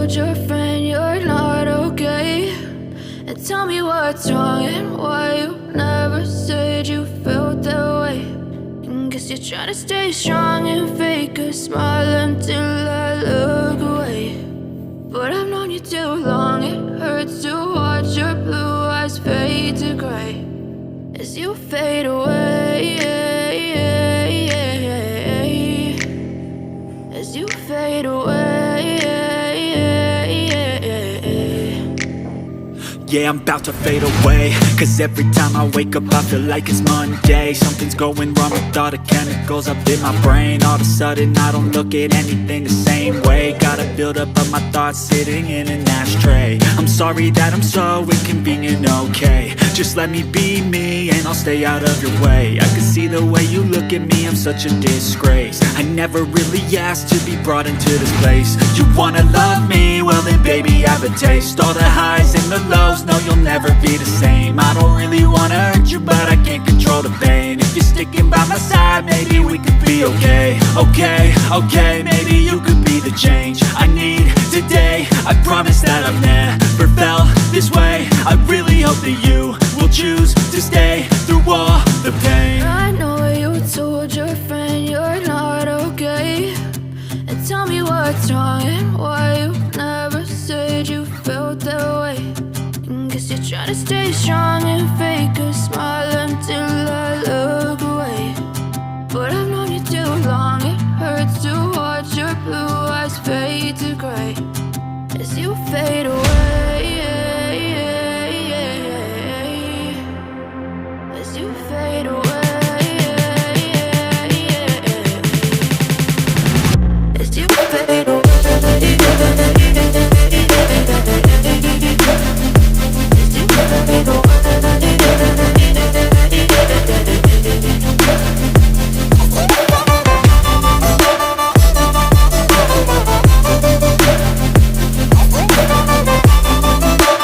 told your friend you're not okay? And tell me what's wrong and why you never said you felt that way. And guess you're trying to stay strong and fake a smile until I look away. But I've known you too long, it hurts to watch your blue eyes fade to gray as you fade away, as you fade away. Yeah, I'm about to fade away, cause every time I wake up I feel like it's Monday. Something's going wrong with all the chemicals up in my brain. All of a sudden I don't look at anything the same way. Got a buildup of my thoughts sitting in an ashtray. I'm sorry that I'm so inconvenient, okay? Just let me be me and I'll stay out of your way. I can see the way you look at me, I'm such a disgrace. I never really asked to be brought into this place. You wanna love me? Well then baby, have a taste. All the highs and the lows, no, you'll never be the same. I don't really wanna hurt you, but I can't control the pain. If you're sticking by my side, maybe we could be okay. Okay, maybe you could be the change I need today. I promise that I've never felt this way. I really hope that you will choose to stay through all the pain. I know you told your friend you're not okay. And tell me what's wrong and why you never said you felt that way. And guess you're trying to stay strong and fake a smile until I look away. But I've known you too long, it hurts to watch your blue eyes fade to gray as you fade away.